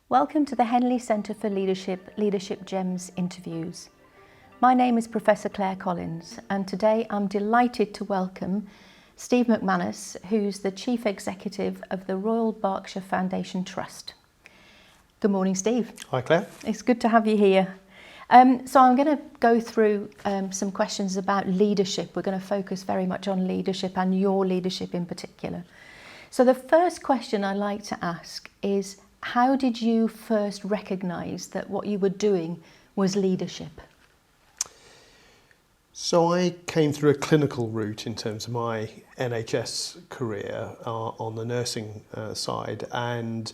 Welcome to the Henley Centre for Leadership Leadership Gems interviews. My name is Professor Claire Collins, and today I'm delighted to welcome Steve McManus, who's the Chief Executive of the Royal Berkshire Foundation Trust. Good morning, Steve. Hi, Claire. It's good to have you here. So I'm going to go through some questions about leadership. We're going to focus very much on leadership and your leadership in particular. So the first question I like to ask is, how did you first recognise that what you were doing was leadership? So I came through a clinical route in terms of my NHS career on the nursing side, and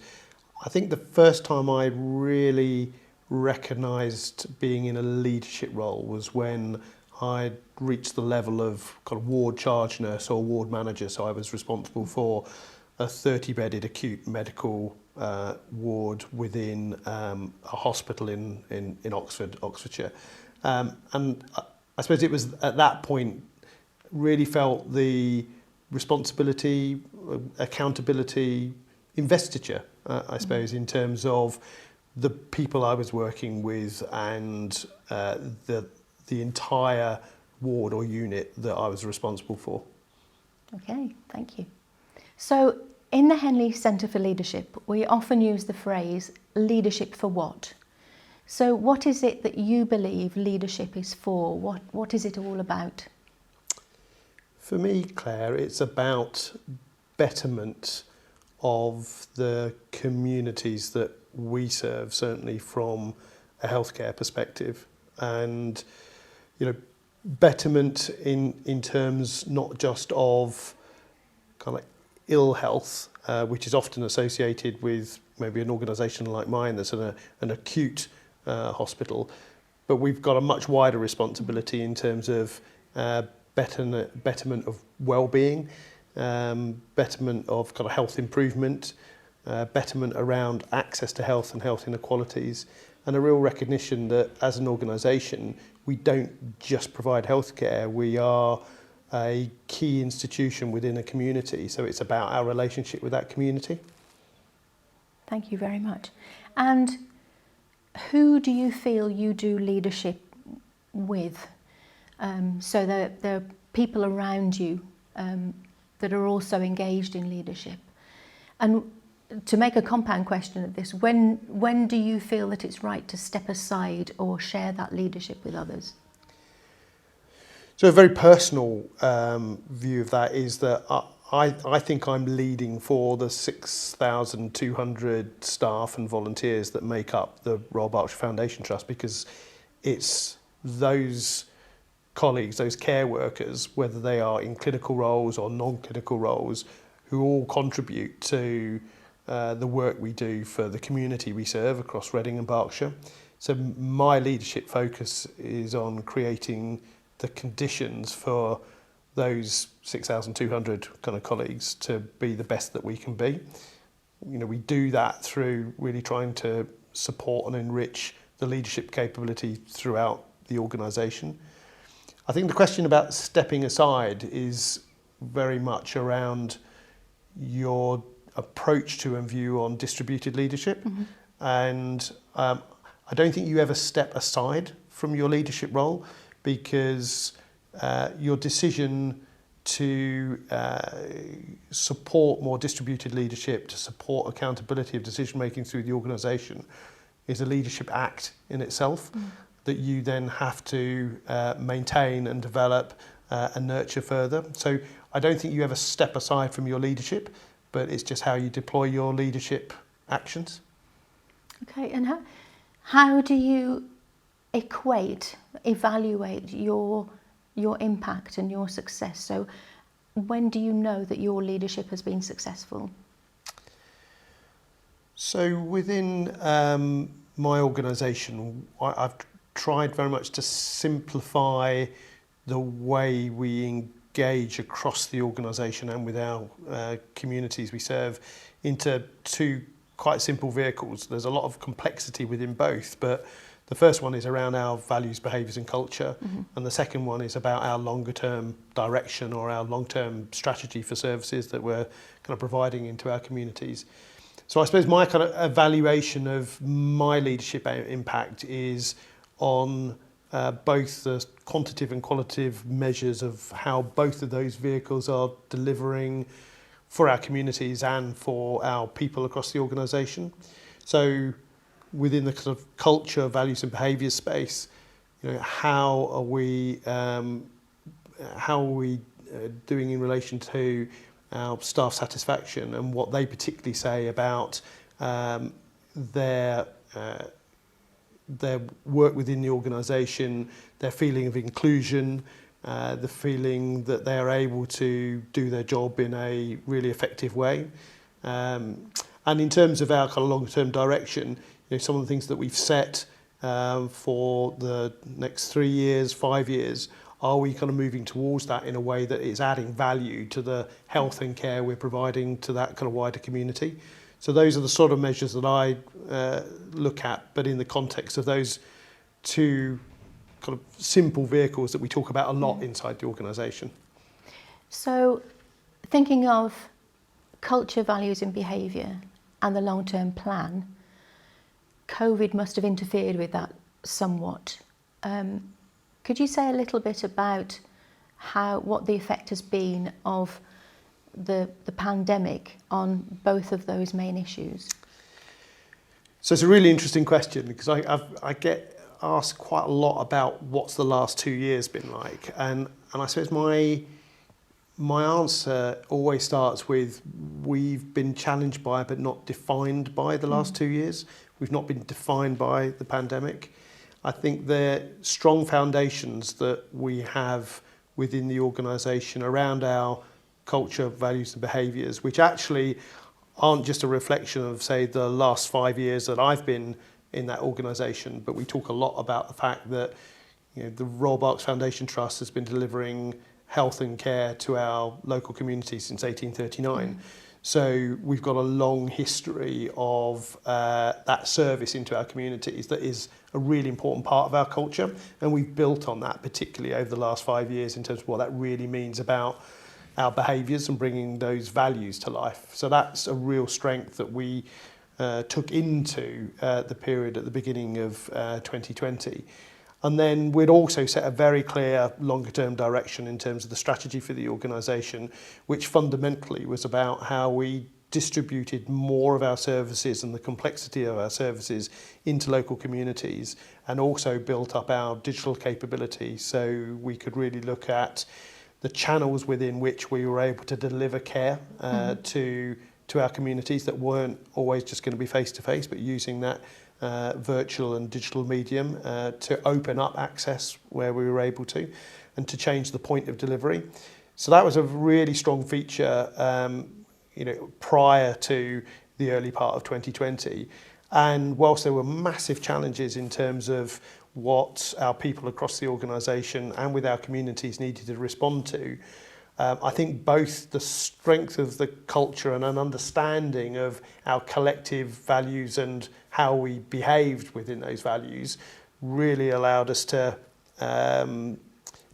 I think the first time I really recognised being in a leadership role was when I reached the level of kind of ward charge nurse or ward manager. So I was responsible for a 30-bedded acute medical ward within a hospital in Oxfordshire. And I suppose it was at that point really felt the responsibility, accountability, investiture, I suppose, in terms of the people I was working with and the entire ward or unit that I was responsible for. Okay, thank you. So in the Henley Centre for Leadership, we often use the phrase leadership for what? So what is it that you believe leadership is for? What is it all about? For me, Claire, it's about betterment of the communities that we serve, certainly from a healthcare perspective, and betterment in terms not just of kind of ill health, which is often associated with maybe an organisation like mine that's an acute hospital, but we've got a much wider responsibility in terms of betterment of well-being, betterment of kind of health improvement, betterment around access to health and health inequalities, and a real recognition that as an organisation we don't just provide healthcare, we are a key institution within a community, so it's about our relationship with that community. Thank you very much. And who do you feel you do leadership with? So there are people around you that are also engaged in leadership. And to make a compound question of this, when do you feel that it's right to step aside or share that leadership with others? So a very personal view of that is that I think I'm leading for the 6,200 staff and volunteers that make up the Royal Berkshire Foundation Trust, because it's those colleagues, those care workers, whether they are in clinical roles or non-clinical roles, who all contribute to the work we do for the community we serve across Reading and Berkshire. So my leadership focus is on creating the conditions for those 6,200 kind of colleagues to be the best that we can be. We do that through really trying to support and enrich the leadership capability throughout the organisation. I think the question about stepping aside is very much around your approach to and view on distributed leadership. Mm-hmm. And I don't think you ever step aside from your leadership role, because your decision to support more distributed leadership, to support accountability of decision making through the organisation, is a leadership act in itself. That you then have to maintain and develop and nurture further. So I don't think you ever step aside from your leadership, but it's just how you deploy your leadership actions. Okay, and how do you evaluate your impact and your success? So when do you know that your leadership has been successful? So within my organisation, I've tried very much to simplify the way we engage across the organisation and with our communities we serve into two quite simple vehicles. There's a lot of complexity within both, but the first one is around our values, behaviours and culture, and the second one is about our longer term direction or our long term strategy for services that we're kind of providing into our communities. So I suppose my kind of evaluation of my leadership impact is on both the quantitative and qualitative measures of how both of those vehicles are delivering for our communities and for our people across the organisation. So within the sort of culture, values and behaviours space, how are we doing in relation to our staff satisfaction and what they particularly say about their work within the organisation, their feeling of inclusion, the feeling that they're able to do their job in a really effective way. And in terms of our kind of longer-term direction, some of the things that we've set for the next 3 years, 5 years, are we kind of moving towards that in a way that is adding value to the health and care we're providing to that kind of wider community? So those are the sort of measures that I look at, but in the context of those two kind of simple vehicles that we talk about a lot inside the organisation. So thinking of culture, values and behaviour and the long-term plan, COVID must have interfered with that somewhat. Could you say a little bit about what the effect has been of the pandemic on both of those main issues? So it's a really interesting question because I get asked quite a lot about what's the last 2 years been like, and I suppose my answer always starts with we've been challenged by but not defined by the last 2 years. We've not been defined by the pandemic. I think the strong foundations that we have within the organisation around our culture, values and behaviours, which actually aren't just a reflection of, say, the last 5 years that I've been in that organisation, but we talk a lot about the fact that the Royal Berkshire Foundation Trust has been delivering health and care to our local community since 1839. So we've got a long history of that service into our communities that is a really important part of our culture, and we've built on that particularly over the last 5 years in terms of what that really means about our behaviours and bringing those values to life. So that's a real strength that we took into the period at the beginning of 2020. And then we'd also set a very clear longer-term direction in terms of the strategy for the organisation, which fundamentally was about how we distributed more of our services and the complexity of our services into local communities, and also built up our digital capability so we could really look at the channels within which we were able to deliver care to our communities that weren't always just going to be face-to-face, but using that virtual and digital medium to open up access where we were able to, and to change the point of delivery. So that was a really strong feature prior to the early part of 2020. And whilst there were massive challenges in terms of what our people across the organisation and with our communities needed to respond to, I think both the strength of the culture and an understanding of our collective values and how we behaved within those values really allowed us to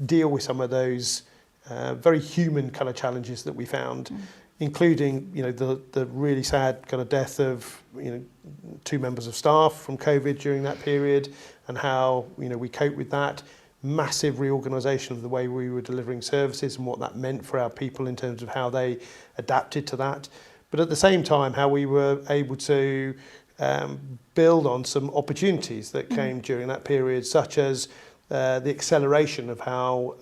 deal with some of those very human kind of challenges that we found, including the really sad kind of death of 2 members of staff from COVID during that period, and how we coped with that. Massive reorganisation of the way we were delivering services and what that meant for our people in terms of how they adapted to that. But at the same time, how we were able to build on some opportunities that came during that period, such as the acceleration of how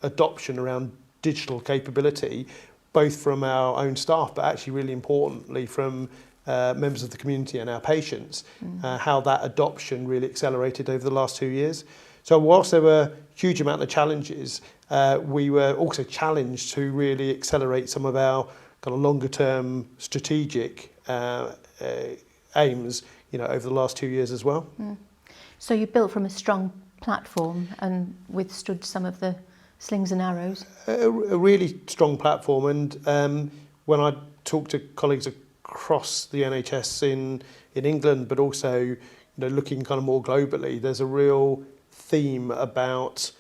adoption around digital capability, both from our own staff, but actually really importantly from members of the community and our patients, how that adoption really accelerated over the last 2 years. So whilst there were a huge amount of challenges, we were also challenged to really accelerate some of our kind of longer term strategic aims over the last 2 years as well. So you built from a strong platform and withstood some of the slings and arrows? A really strong platform, and when I talk to colleagues across the NHS in England, but also looking kind of more globally, there's a real theme about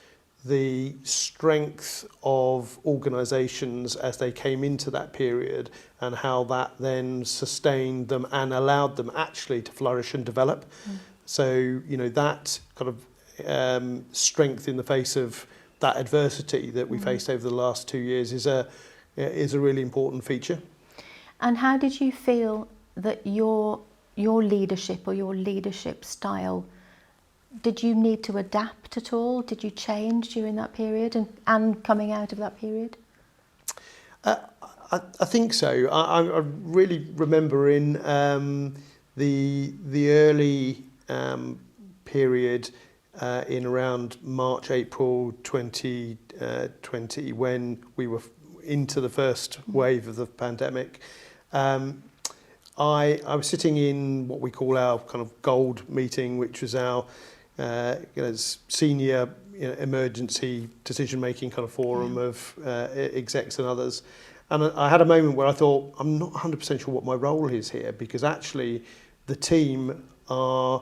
the strength of organisations as they came into that period and how that then sustained them and allowed them actually to flourish and develop. So, you know, that kind of strength in the face of that adversity that we faced over the last 2 years is a really important feature. And how did you feel that your leadership or your leadership style, did you need to adapt at all? Did you change during that period and coming out of that period? I think so. I really remember in the early period in around March, April 2020, when we were into the first wave of the pandemic. I was sitting in what we call our kind of gold meeting, which was our senior emergency decision-making kind of forum of execs and others. And I had a moment where I thought, I'm not 100% sure what my role is here, because actually the team are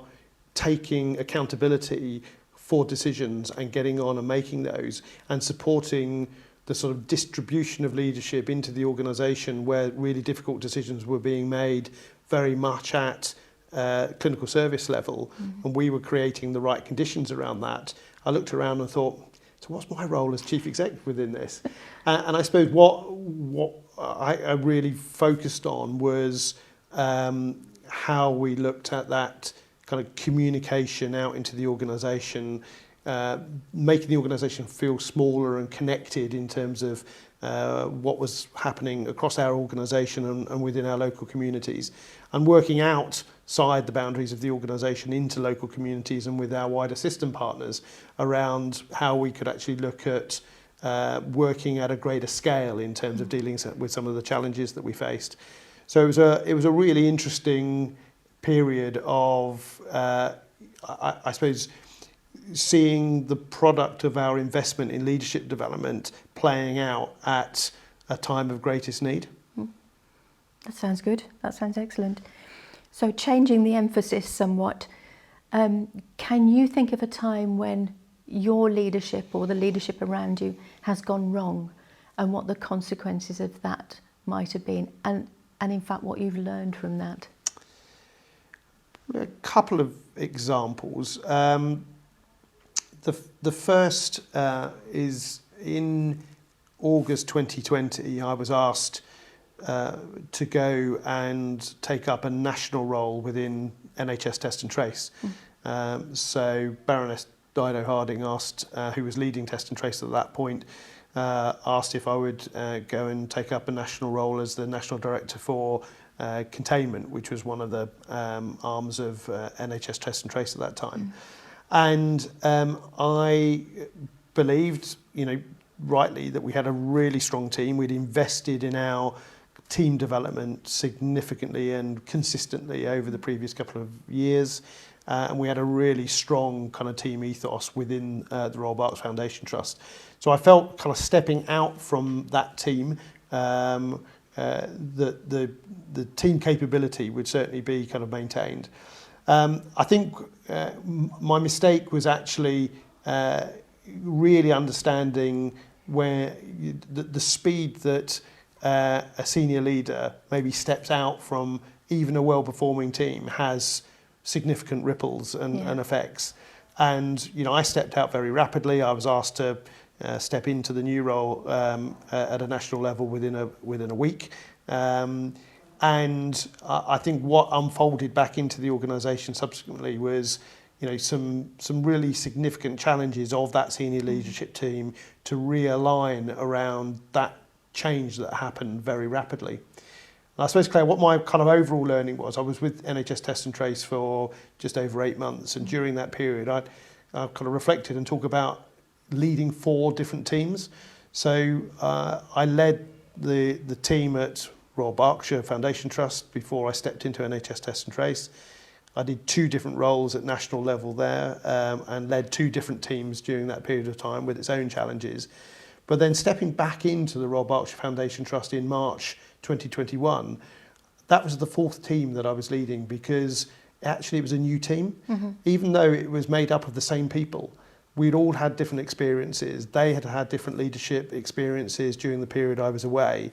taking accountability for decisions and getting on and making those and supporting the sort of distribution of leadership into the organisation where really difficult decisions were being made very much at clinical service level, and we were creating the right conditions around that. I looked around and thought, so what's my role as chief exec within this? And I suppose what I really focused on was how we looked at that kind of communication out into the organisation, making the organisation feel smaller and connected in terms of what was happening across our organisation and within our local communities, and working outside the boundaries of the organisation into local communities and with our wider system partners around how we could actually look at working at a greater scale in terms of dealing with some of the challenges that we faced. So it was a really interesting period of, I suppose, seeing the product of our investment in leadership development playing out at a time of greatest need. That sounds good. That sounds excellent. So changing the emphasis somewhat, can you think of a time when your leadership or the leadership around you has gone wrong, and what the consequences of that might have been, and in fact what you've learned from that? A couple of examples. The first is in August 2020, I was asked to go and take up a national role within NHS Test and Trace. So Baroness Dido Harding asked, who was leading Test and Trace at that point, asked if I would go and take up a national role as the National Director for Containment, which was one of the arms of NHS Test and Trace at that time. And I believed, rightly, that we had a really strong team. We'd invested in our team development significantly and consistently over the previous couple of years. And we had a really strong kind of team ethos within the Royal Berkshire Foundation Trust. So I felt kind of stepping out from that team, the team capability would certainly be kind of maintained. I think my mistake was actually really understanding where the speed that a senior leader maybe steps out from even a well-performing team has significant ripples and effects. And I stepped out very rapidly. I was asked to step into the new role at a national level within a week. And I think what unfolded back into the organisation subsequently was, some really significant challenges of that senior leadership team to realign around that change that happened very rapidly. And I suppose, Claire, what my kind of overall learning was, I was with NHS Test and Trace for just over 8 months, and during that period, I kind of reflected and talked about leading 4 different teams. So I led the team at Royal Berkshire Foundation Trust before I stepped into NHS Test and Trace. I did 2 different roles at national level there and led 2 different teams during that period of time with its own challenges. But then stepping back into the Royal Berkshire Foundation Trust in March 2021, that was the 4th team that I was leading, because actually it was a new team. Even though it was made up of the same people, we'd all had different experiences. They had had different leadership experiences during the period I was away,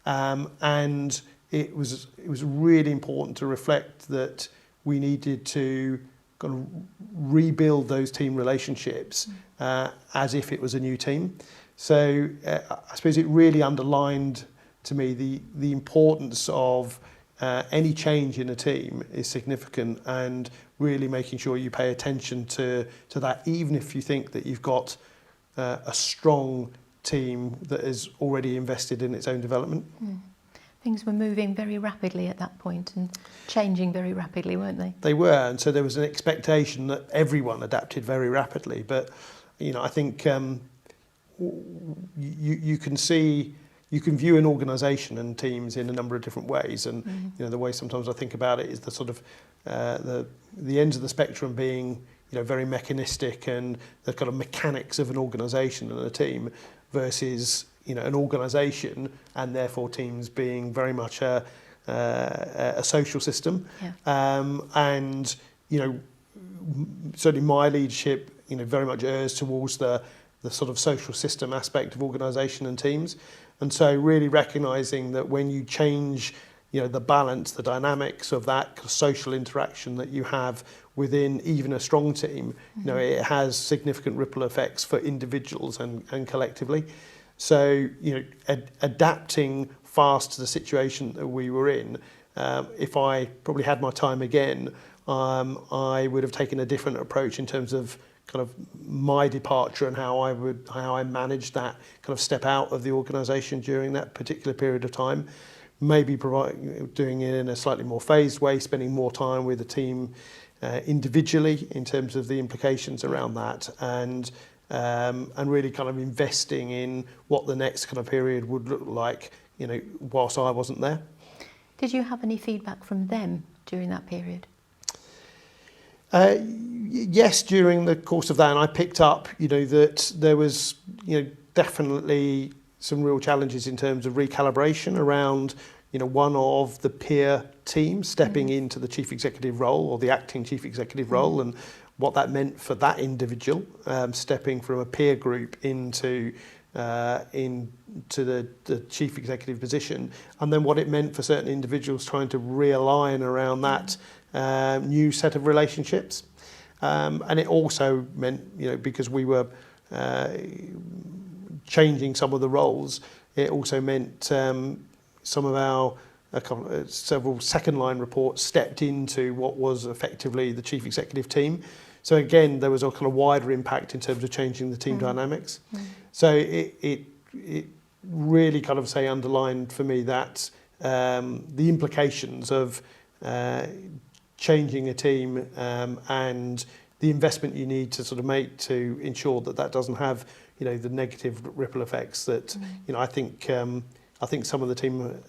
and it was really important to reflect that we needed to kind of rebuild those team relationships as if it was a new team. So I suppose it really underlined to me the importance of any change in a team is significant, and really making sure you pay attention to that, even if you think that you've got a strong team that is already invested in its own development. Things were moving very rapidly at that point and changing very rapidly, weren't they? They were, and so there was an expectation that everyone adapted very rapidly. But I think you can view an organisation and teams in a number of different ways, and the way sometimes I think about it is the sort of the ends of the spectrum being very mechanistic and the kind of mechanics of an organisation and a team, versus an organisation and therefore teams being very much a social system. And certainly my leadership very much errs towards the sort of social system aspect of organisation and teams. And so really recognising that when you change the balance, the dynamics of that kind of social interaction that you have within even a strong team, it has significant ripple effects for individuals and collectively. So, adapting fast to the situation that we were in, if I probably had my time again, I would have taken a different approach in terms of kind of my departure and how I managed that kind of step out of the organisation during that particular period of time. Maybe doing it in a slightly more phased way, spending more time with the team individually in terms of the implications around that, and really kind of investing in what the next kind of period would look like, whilst I wasn't there. Did you have any feedback from them during that period? Yes, during the course of that, and I picked up, that there was, definitely some real challenges in terms of recalibration around, one of the peer teams stepping into the chief executive role or the acting chief executive role, and what that meant for that individual, stepping from a peer group into the chief executive position, and then what it meant for certain individuals trying to realign around that new set of relationships. And it also meant, because we were changing some of the roles, it also meant some of our several second line reports stepped into what was effectively the chief executive team. So again, there was a kind of wider impact in terms of changing the team dynamics. So it really kind of underlined for me that the implications of changing a team and the investment you need to sort of make to ensure that doesn't have the negative ripple effects that I think some of the team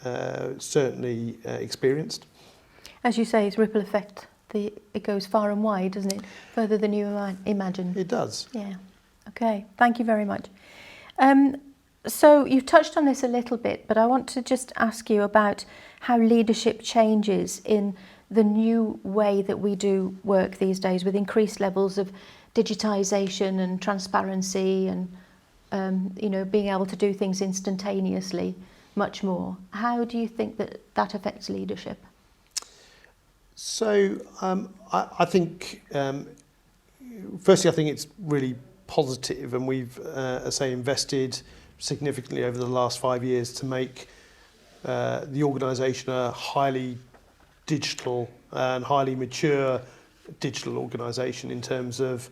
certainly experienced. As you say, it's ripple effect. It goes far and wide, doesn't it? Further than you imagine. It does. Yeah. Okay. Thank you very much. So you've touched on this a little bit, but I want to just ask you about how leadership changes in the new way that we do work these days, with increased levels of digitization and transparency and being able to do things instantaneously much more. How do you think that affects leadership? So I think, firstly, I think it's really positive, and we've, as I say, invested significantly over the last 5 years to make the organisation a highly digital and highly mature digital organisation in terms of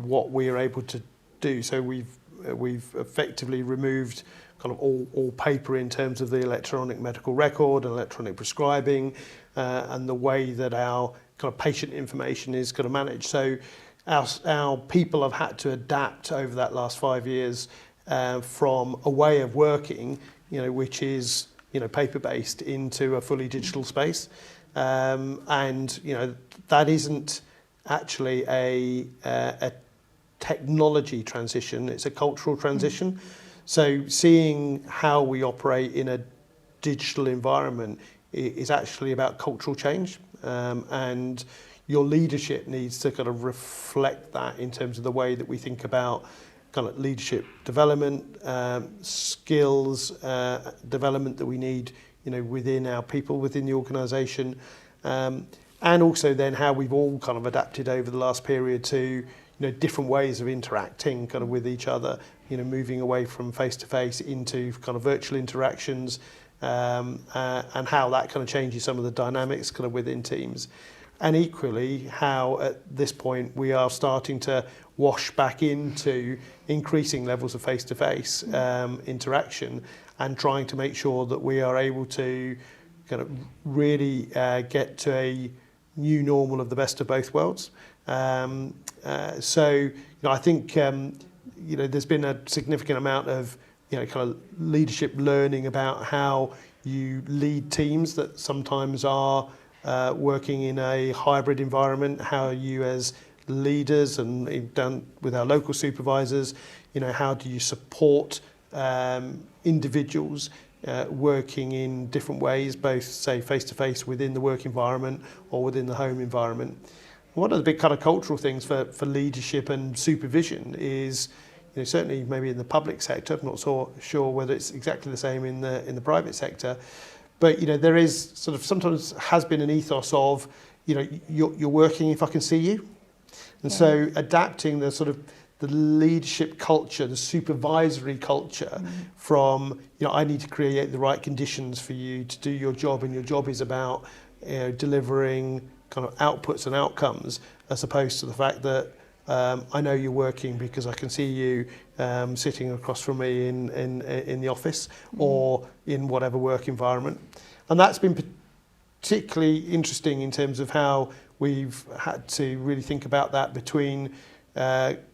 what we are able to do. So we've effectively removed kind of all paper in terms of the electronic medical record and electronic prescribing, and the way that our kind of patient information is kind of managed. So our people have had to adapt over that last 5 years from a way of working, which is paper-based, into a fully digital space, and that isn't actually a technology transition; it's a cultural transition. So seeing how we operate in a digital environment is actually about cultural change, and your leadership needs to kind of reflect that in terms of the way that we think about kind of leadership development, skills development that we need, within our people, within the organisation, and also then how we've all kind of adapted over the last period to different ways of interacting kind of with each other, moving away from face-to-face into kind of virtual interactions, and how that kind of changes some of the dynamics kind of within teams. And equally, how at this point we are starting to wash back into increasing levels of face-to-face interaction, and trying to make sure that we are able to kind of really get to a new normal of the best of both worlds. So I think there's been a significant amount of kind of leadership learning about how you lead teams that sometimes are working in a hybrid environment, how you as leaders and done with our local supervisors, how do you support individuals working in different ways, both say face-to-face within the work environment or within the home environment. One of the big kind of cultural things for leadership and supervision is, certainly maybe in the public sector, I'm not so sure whether it's exactly the same in the private sector, but there is sort of sometimes has been an ethos of, you're working if I can see you, and so adapting the sort of the leadership culture, the supervisory culture from, I need to create the right conditions for you to do your job, and your job is about delivering kind of outputs and outcomes, as opposed to the fact that I know you're working because I can see you sitting across from me in the office or in whatever work environment. And that's been particularly interesting in terms of how we've had to really think about that between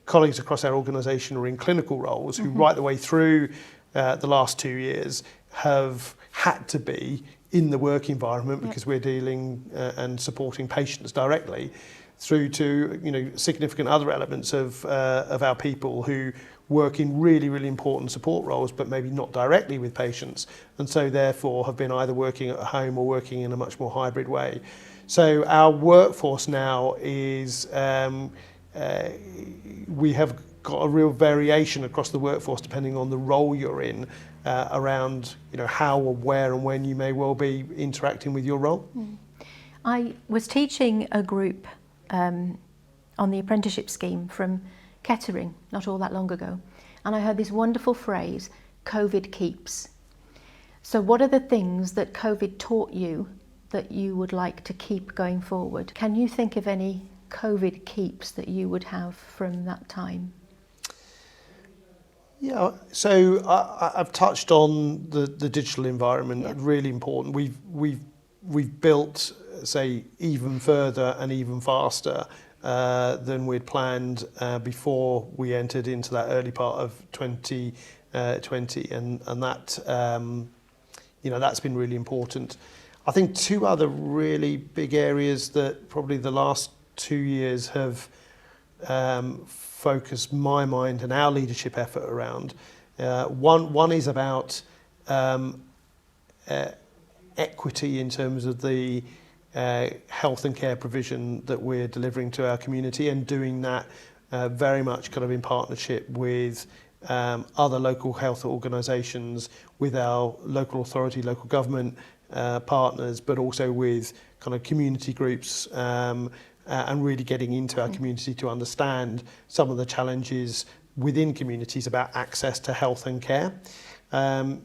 colleagues across our organisation who are in clinical roles, who right the way through the last 2 years have had to be in the work environment because we're dealing and supporting patients directly, through to significant other elements of our people who work in really, really important support roles, but maybe not directly with patients, and so therefore have been either working at home or working in a much more hybrid way. So our workforce now is we have got a real variation across the workforce depending on the role you're in, around how or where and when you may well be interacting with your role. I was teaching a group on the apprenticeship scheme from Kettering not all that long ago, and I heard this wonderful phrase, COVID keeps. So what are the things that COVID taught you that you would like to keep going forward? Can you think of any COVID keeps that you would have from that time? Yeah, so I've touched on the digital environment, really important. We've built, say, even further and even faster than we'd planned before we entered into that early part of 2020, and that that's been really important. I think two other really big areas that probably the last 2 years have focused my mind and our leadership effort around. One is about equity in terms of the health and care provision that we're delivering to our community, and doing that very much kind of in partnership with other local health organisations, with our local authority, local government partners, but also with kind of community groups, and really getting into our community to understand some of the challenges within communities about access to health and care.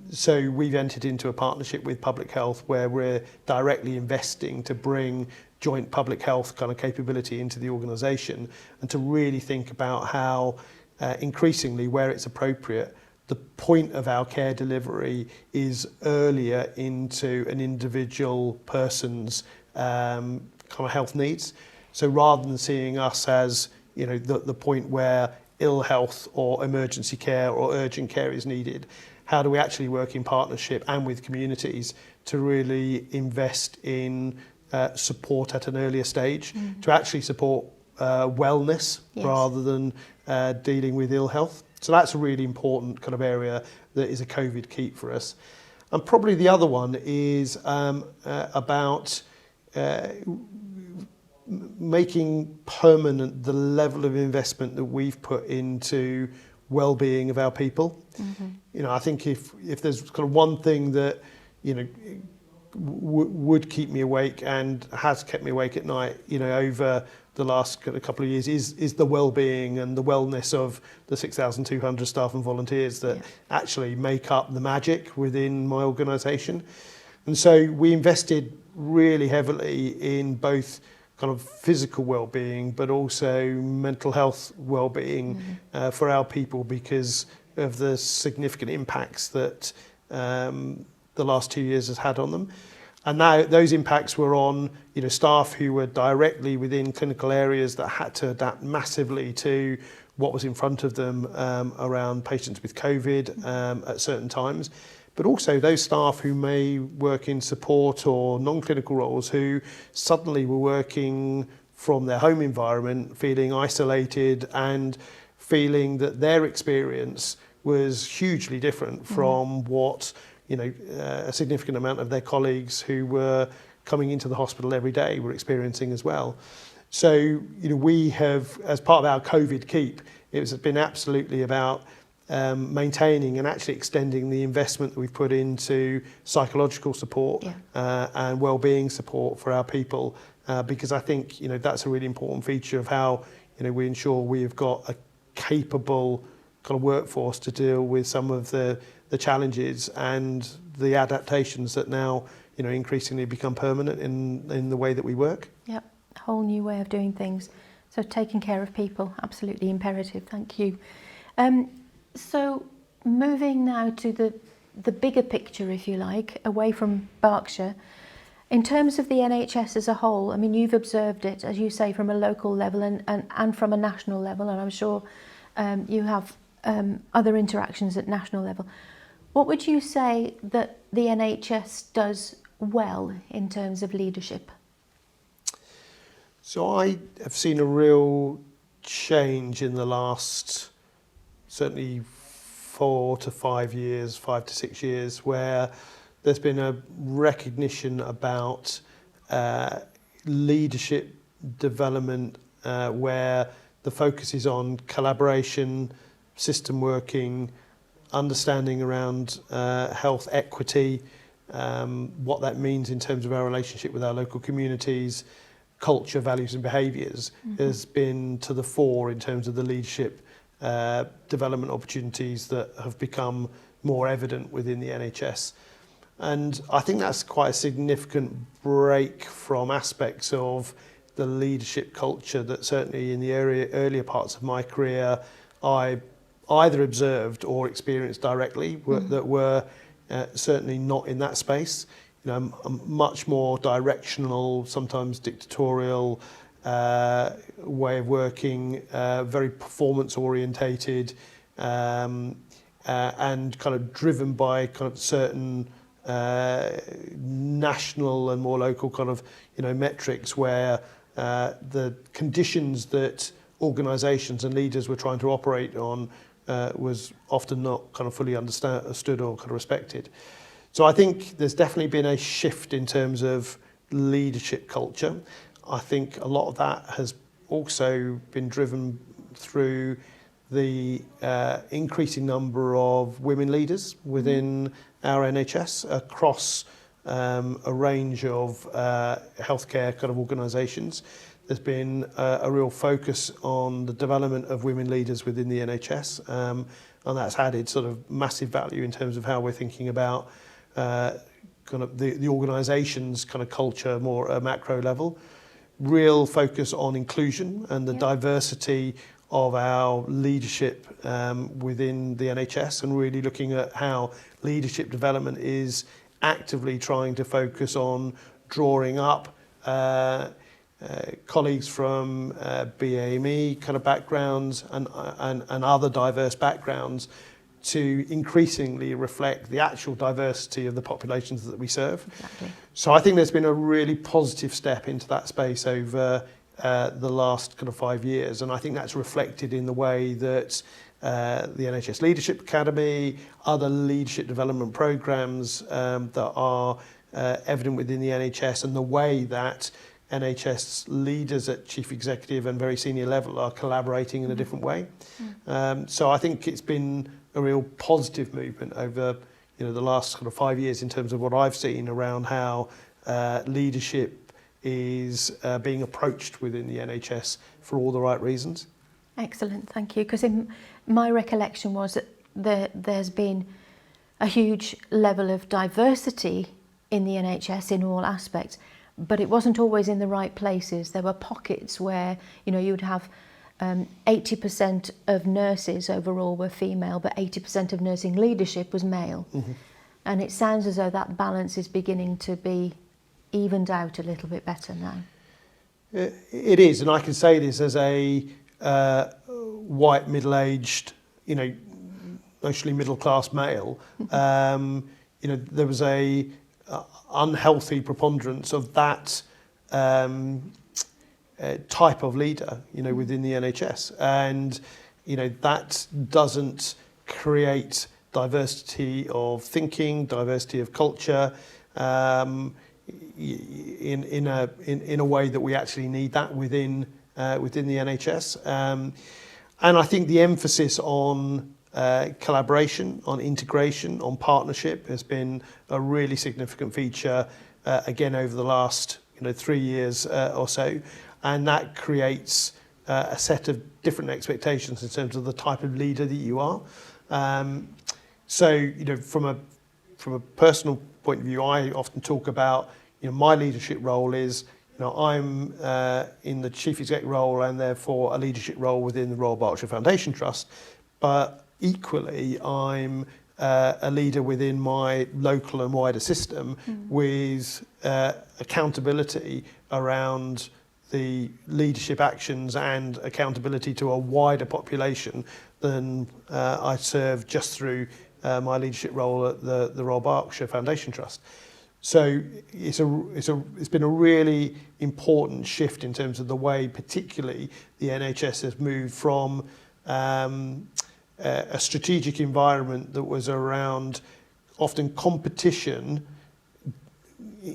So we've entered into a partnership with Public Health where we're directly investing to bring joint public health kind of capability into the organisation, and to really think about how increasingly, where it's appropriate, the point of our care delivery is earlier into an individual person's kind of health needs. So rather than seeing us as the point where ill health or emergency care or urgent care is needed, how do we actually work in partnership and with communities to really invest in support at an earlier stage, to actually support wellness rather than dealing with ill health. So that's a really important kind of area that is a COVID keep for us. And probably the other one is about making permanent the level of investment that we've put into well-being of our people. You know, I think if there's kind of one thing that, you know, would keep me awake and has kept me awake at night, you know, over the last couple of years is the well-being and the wellness of the 6,200 staff and volunteers that actually make up the magic within my organisation. And so we invested really heavily in both kind of physical well-being, but also mental health well-being for our people, because of the significant impacts that the last 2 years has had on them. And now those impacts were on, you know, staff who were directly within clinical areas that had to adapt massively to what was in front of them around patients with COVID at certain times. But also those staff who may work in support or non-clinical roles who suddenly were working from their home environment, feeling isolated and feeling that their experience was hugely different from what, you know, a significant amount of their colleagues who were coming into the hospital every day were experiencing as well. So, you know, we have, as part of our COVID keep, it's been absolutely about maintaining and actually extending the investment that we've put into psychological support and well-being support for our people, because I think, you know, that's a really important feature of how, you know, we ensure we've got a capable kind of workforce to deal with some of the challenges and the adaptations that now, you know, increasingly become permanent in the way that we work. Yep, a whole new way of doing things. So taking care of people, absolutely imperative. Thank you. So moving now to the bigger picture, if you like, away from Berkshire, in terms of the NHS as a whole, I mean, you've observed it, as you say, from a local level and from a national level, and I'm sure you have other interactions at national level. What would you say that the NHS does well in terms of leadership? So I have seen a real change in the last certainly 4 to 5 years, 5 to 6 years, where there's been a recognition about leadership development, where the focus is on collaboration, system working, understanding around health equity, what that means in terms of our relationship with our local communities, culture, values and behaviours has been to the fore in terms of the leadership development opportunities that have become more evident within the NHS. And I think that's quite a significant break from aspects of the leadership culture that certainly in the earlier parts of my career I either observed or experienced directly that were certainly not in that space. You know, a much more directional, sometimes dictatorial way of working, very performance orientated, and kind of driven by kind of certain national and more local kind of, you know, metrics where the conditions that organisations and leaders were trying to operate on was often not kind of fully understood or kind of respected. So I think there's definitely been a shift in terms of leadership culture. I think a lot of that has also been driven through the increasing number of women leaders within our NHS across a range of healthcare kind of organisations. There's been a real focus on the development of women leaders within the NHS, and that's added sort of massive value in terms of how we're thinking about kind of the organisation's kind of culture more at a macro level. Real focus on inclusion and the diversity of our leadership within the NHS, and really looking at how leadership development is actively trying to focus on drawing up colleagues from BAME kind of backgrounds and other diverse backgrounds to increasingly reflect the actual diversity of the populations that we serve. Exactly. So I think there's been a really positive step into that space over the last kind of 5 years, and I think that's reflected in the way that the NHS Leadership Academy, other leadership development programs that are evident within the NHS, and the way that NHS leaders at chief executive and very senior level are collaborating in a different way. So I think it's been a real positive movement over the last sort of 5 years in terms of what I've seen around how leadership is being approached within the NHS for all the right reasons. Excellent, thank you. Because in my recollection was that there's been a huge level of diversity in the NHS in all aspects, but it wasn't always in the right places. There were pockets where you would have 80% of nurses overall were female, but 80% of nursing leadership was male. And it sounds as though that balance is beginning to be evened out a little bit better now. It is, and I can say this as a white, middle-aged, mostly middle-class male. There was a unhealthy preponderance of that type of leader, within the NHS, and that doesn't create diversity of thinking, diversity of culture, in a way that we actually need that within the NHS. And I think the emphasis on collaboration, on integration, on partnership has been a really significant feature again over the last 3 years or so, and that creates a set of different expectations in terms of the type of leader that you are. So from a personal point of view, I often talk about my leadership role is I'm in the chief exec role and therefore a leadership role within the Royal Berkshire Foundation Trust, but equally I'm a leader within my local and wider system with accountability around the leadership actions and accountability to a wider population than I serve just through my leadership role at the Royal Berkshire Foundation Trust. So it's been a really important shift in terms of the way, particularly the NHS has moved from a strategic environment that was around often competition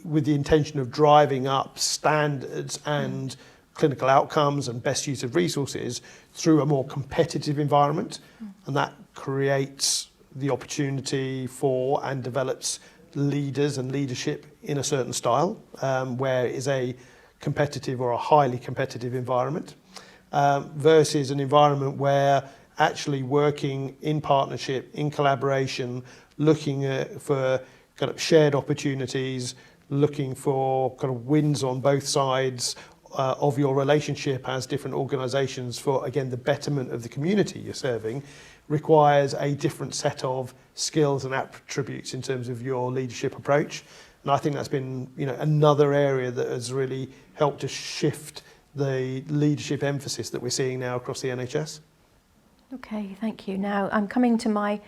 with the intention of driving up standards and clinical outcomes and best use of resources through a more competitive environment. And that creates the opportunity for and develops leaders and leadership in a certain style, where it is a competitive or a highly competitive environment, versus an environment where actually working in partnership, in collaboration, looking for kind of shared opportunities, looking for kind of wins on both sides of your relationship as different organisations for, again, the betterment of the community you're serving, requires a different set of skills and attributes in terms of your leadership approach. And I think that's been another area that has really helped to shift the leadership emphasis that we're seeing now across the NHS. Okay, thank you. Now I'm coming to my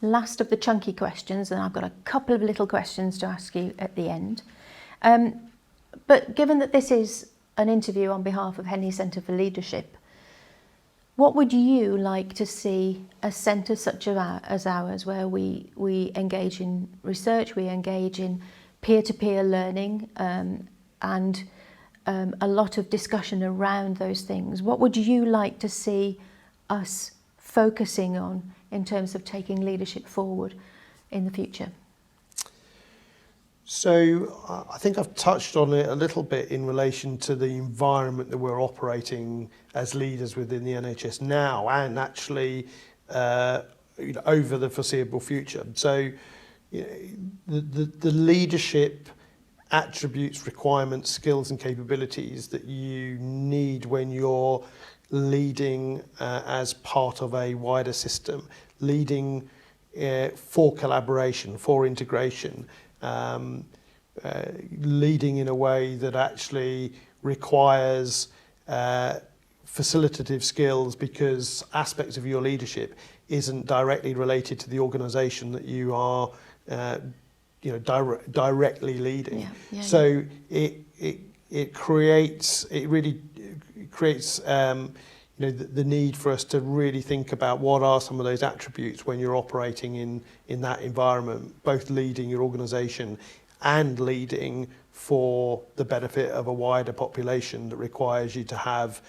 last of the chunky questions, and I've got a couple of little questions to ask you at the end. But given that this is an interview on behalf of Henley Centre for Leadership, what would you like to see a centre such as ours, where we engage in research, we engage in peer-to-peer learning, and a lot of discussion around those things? What would you like to see us focusing on in terms of taking leadership forward in the future? So I think I've touched on it a little bit in relation to the environment that we're operating as leaders within the NHS now, and actually over the foreseeable future. So the leadership attributes, requirements, skills and capabilities that you need when you're leading as part of a wider system, leading for collaboration, for integration, leading in a way that actually requires facilitative skills, because aspects of your leadership isn't directly related to the organisation that you are directly leading. So it really creates the need for us to really think about what are some of those attributes when you're operating in that environment, both leading your organisation and leading for the benefit of a wider population that requires you to have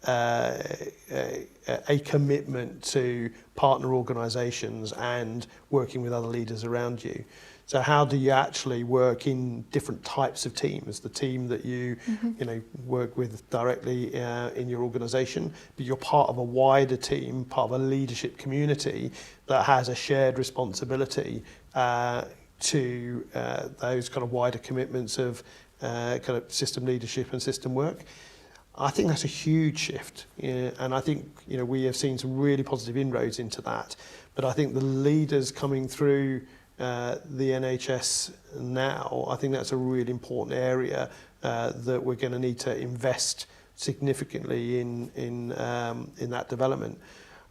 a commitment to partner organisations and working with other leaders around you. So how do you actually work in different types of teams? The team that you work with directly in your organisation, but you're part of a wider team, part of a leadership community that has a shared responsibility to those kind of wider commitments of kind of system leadership and system work. I think that's a huge shift, and I think we have seen some really positive inroads into that. But I think the leaders coming through the NHS now, I think that's a really important area that we're going to need to invest significantly in that development.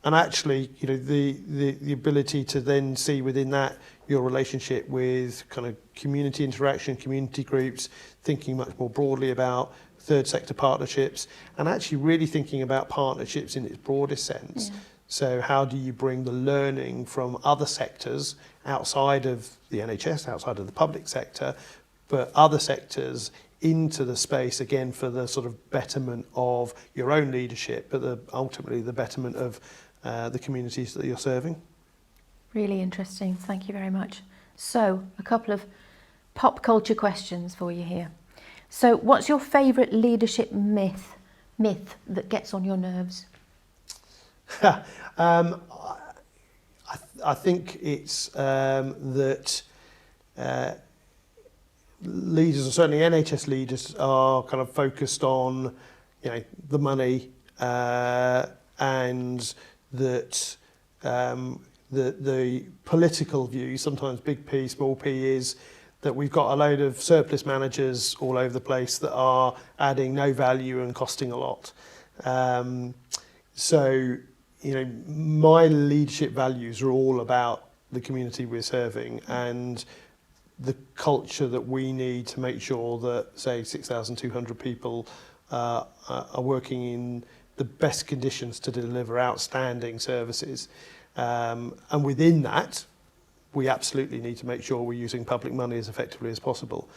And actually, the ability to then see within that your relationship with kind of community interaction, community groups, thinking much more broadly about third sector partnerships, and actually really thinking about partnerships in its broadest sense. Yeah. So how do you bring the learning from other sectors outside of the NHS, outside of the public sector, but other sectors into the space, again, for the sort of betterment of your own leadership, but ultimately the betterment of the communities that you're serving? Really interesting. Thank you very much. So, a couple of pop culture questions for you here. So, what's your favourite leadership myth that gets on your nerves? I think it's that leaders, or certainly NHS leaders, are kind of focused on, the money, and that the political view, sometimes big P, small p, is that we've got a load of surplus managers all over the place that are adding no value and costing a lot. So, my leadership values are all about the community we're serving and the culture that we need to make sure that, say, 6,200 people are working in the best conditions to deliver outstanding services. And within that, we absolutely need to make sure we're using public money as effectively as possible.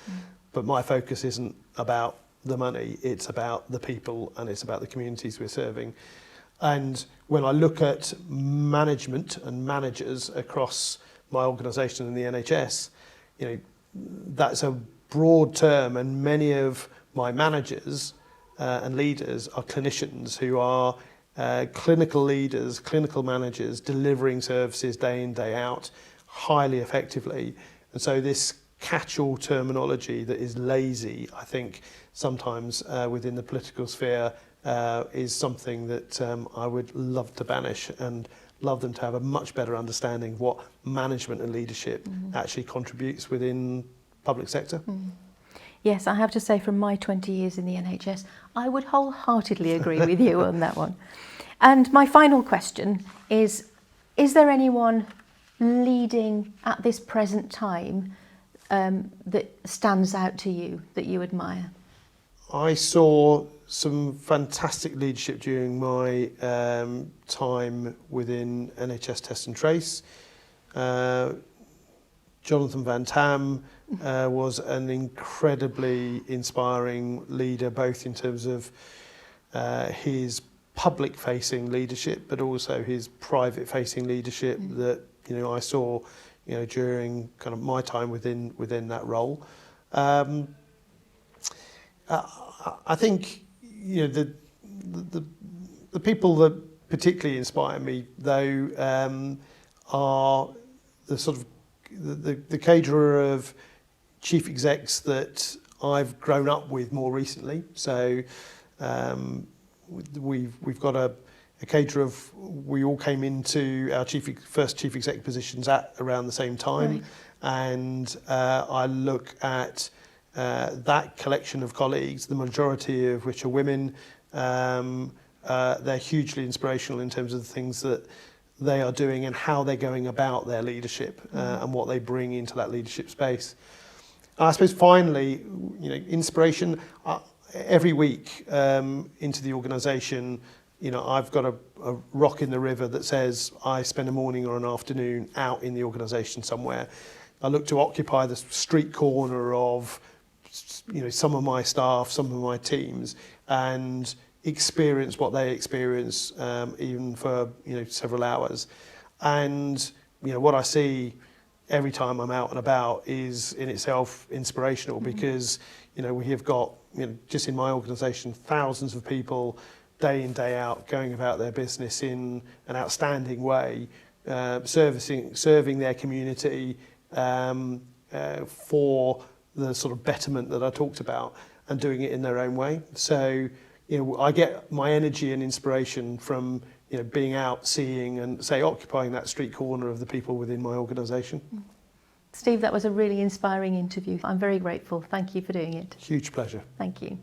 But my focus isn't about the money, it's about the people and it's about the communities we're serving. And when I look at management and managers across my organisation in the NHS, that's a broad term, and many of my managers and leaders are clinicians who are clinical leaders, clinical managers, delivering services day in, day out, highly effectively. And so this catch-all terminology that is lazy, I think, sometimes within the political sphere is something that I would love to banish, and love them to have a much better understanding of what management and leadership actually contributes within public sector. Yes, I have to say, from my 20 years in the NHS, I would wholeheartedly agree with you on that one. And my final question is there anyone leading at this present time that stands out to you, that you admire? I saw some fantastic leadership during my time within NHS Test and Trace. Jonathan Van Tam was an incredibly inspiring leader, both in terms of his public-facing leadership, but also his private-facing leadership that I saw during kind of my time within that role. I think the people that particularly inspire me, though, are the sort of the cadre of chief execs that I've grown up with more recently. So we've got a cadre of, we all came into our first chief exec positions at around the same time, right. And I look at that collection of colleagues, the majority of which are women. They're hugely inspirational in terms of the things that they are doing and how they're going about their leadership and what they bring into that leadership space. I suppose finally, inspiration. Every week into the organisation, I've got a rock in the river that says I spend a morning or an afternoon out in the organisation somewhere. I look to occupy the street corner of some of my staff, some of my teams, and experience what they experience, even for several hours. And what I see every time I'm out and about is in itself inspirational, because we have got just in my organisation thousands of people day in, day out going about their business in an outstanding way, serving their community for the sort of betterment that I talked about, and doing it in their own way. So I get my energy and inspiration from being out, seeing and occupying that street corner of the people within my organisation. Steve, that was a really inspiring interview. I'm very grateful. Thank you for doing it. Huge pleasure. Thank you.